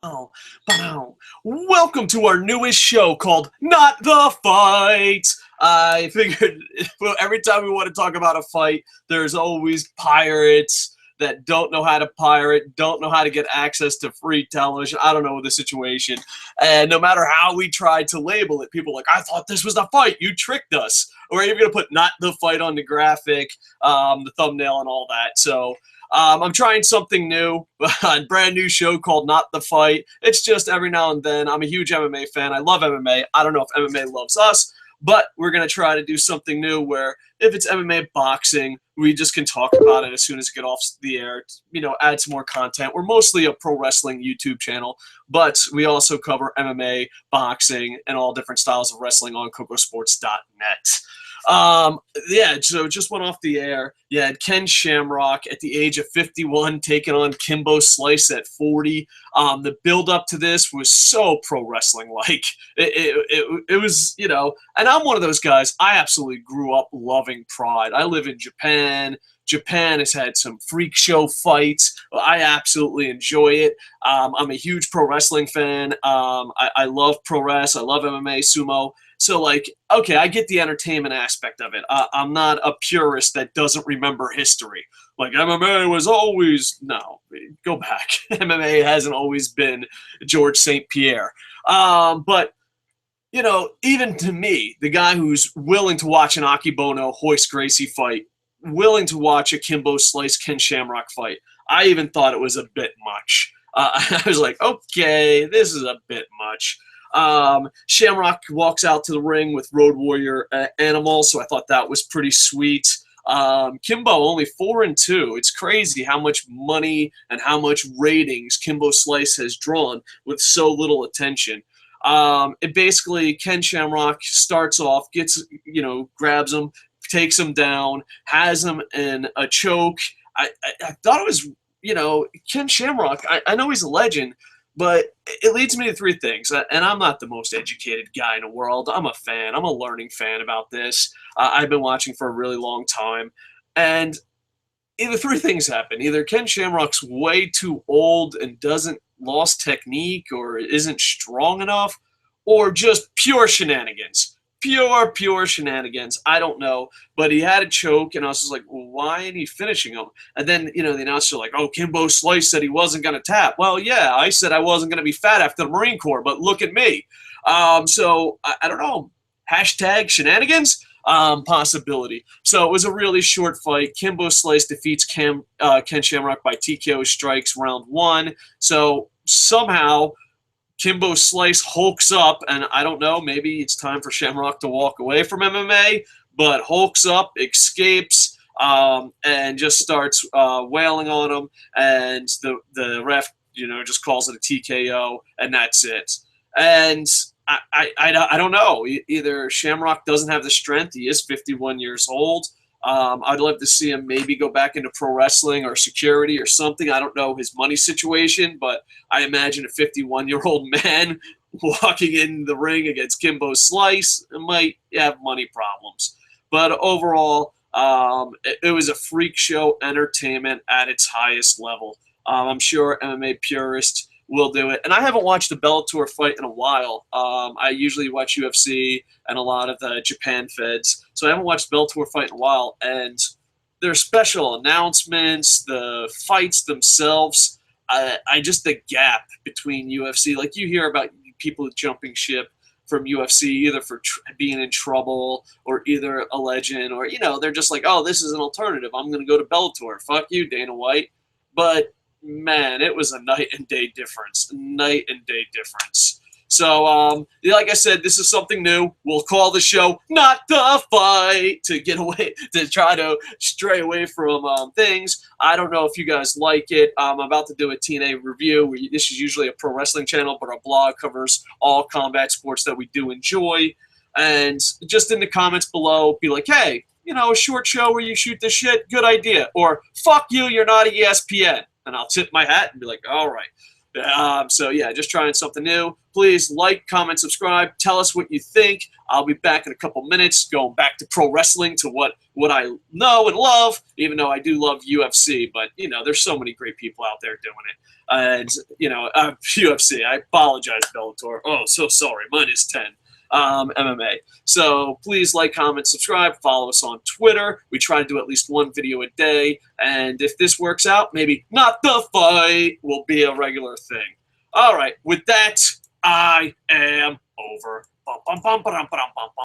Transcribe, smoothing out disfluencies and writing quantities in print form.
Oh, bow. Welcome to our newest show called Not the Fight. I figured every time we want to talk about a fight, there's always pirates that don't know how to pirate, don't know how to get access to free television. I don't know the situation. And no matter how we try to label it, people are like, I thought this was the fight. You tricked us. Or you're going to put Not the Fight on the graphic, the thumbnail, and all that. So I'm trying something new, a brand new show called Not the Fight. It's just every now and then. I'm a huge MMA fan. I love MMA. I don't know if MMA loves us, but we're going to try to do something new where if it's MMA boxing, we just can talk about it as soon as it gets off the air, add some more content. We're mostly a pro wrestling YouTube channel, but we also cover MMA, boxing, and all different styles of wrestling on KocoSports.net. Yeah, so it just went off the air. You had Ken Shamrock at the age of 51 taking on Kimbo Slice at 40. The build up to this was so pro wrestling like. It was, and I'm one of those guys. I absolutely grew up loving Pride. I live in Japan. Japan has had some freak show fights. I absolutely enjoy it. I'm a huge pro wrestling fan. I love pro wrestling. I love MMA, sumo. So, okay, I get the entertainment aspect of it. I'm not a purist that doesn't remember history. Like, MMA was always... No, go back. MMA hasn't always been George St. Pierre. But, even to me, the guy who's willing to watch an Akibono Hoist Gracie fight, willing to watch a Kimbo Slice Ken Shamrock fight, I even thought it was a bit much. I was like, okay, this is a bit much. Shamrock walks out to the ring with Road Warrior Animal, so I thought that was pretty sweet. Kimbo only 4-2. It's crazy how much money and how much ratings Kimbo Slice has drawn with so little attention. It basically, Ken Shamrock starts off, grabs him, takes him down, has him in a choke. I thought it was, Ken Shamrock, I know he's a legend, but it leads me to three things, and I'm not the most educated guy in the world. I'm a fan. I'm a learning fan about this. I've been watching for a really long time, and either three things happen. Either Ken Shamrock's way too old and doesn't lost technique or isn't strong enough, or just pure shenanigans. Pure shenanigans. I don't know. But he had a choke, and I was just like, well, why ain't he finishing him? And then, the announcer like, oh, Kimbo Slice said he wasn't going to tap. Well, yeah, I said I wasn't going to be fat after the Marine Corps, but look at me. So, I don't know. Hashtag shenanigans? Possibility. So it was a really short fight. Kimbo Slice defeats Ken Shamrock by TKO strikes round 1. So somehow Kimbo Slice hulks up, and I don't know, maybe it's time for Shamrock to walk away from MMA, but hulks up, escapes, and just starts wailing on him, and the ref, just calls it a TKO, and that's it. And I don't know. Either Shamrock doesn't have the strength. He is 51 years old. I'd love to see him maybe go back into pro wrestling or security or something. I don't know his money situation, but I imagine a 51-year-old man walking in the ring against Kimbo Slice might have money problems. But overall, it was a freak show entertainment at its highest level. I'm sure MMA purists will do it. And I haven't watched a Bellator fight in a while. I usually watch UFC and a lot of the Japan feds. So I haven't watched Bellator fight in a while. And their special announcements, the fights themselves, the gap between UFC. Like you hear about people jumping ship from UFC either for being in trouble or either a legend or, they're just like, oh, this is an alternative. I'm going to go to Bellator. Fuck you, Dana White. But man, it was a night and day difference. So, like I said, this is something new. We'll call the show Not the Fight to get away, to try to stray away from things. I don't know if you guys like it. I'm about to do a TNA review. This is usually a pro wrestling channel, but our blog covers all combat sports that we do enjoy. And just in the comments below, be like, hey, a short show where you shoot the shit, good idea. Or, fuck you, you're not ESPN. And I'll tip my hat and be like, all right. So yeah, just trying something new. Please like, comment, subscribe. Tell us what you think. I'll be back in a couple minutes, going back to pro wrestling, to what I know and love. Even though I do love UFC, but you know, there's so many great people out there doing it. And you know, UFC. I apologize, Bellator. Oh, so sorry. -10. MMA. So please like, comment, subscribe, follow us on Twitter. We try to do at least one video a day. And if this works out, maybe Not the Fight will be a regular thing. All right. With that, I am over. Bum, bum, bum, ba-dum, ba-dum, bum, bum.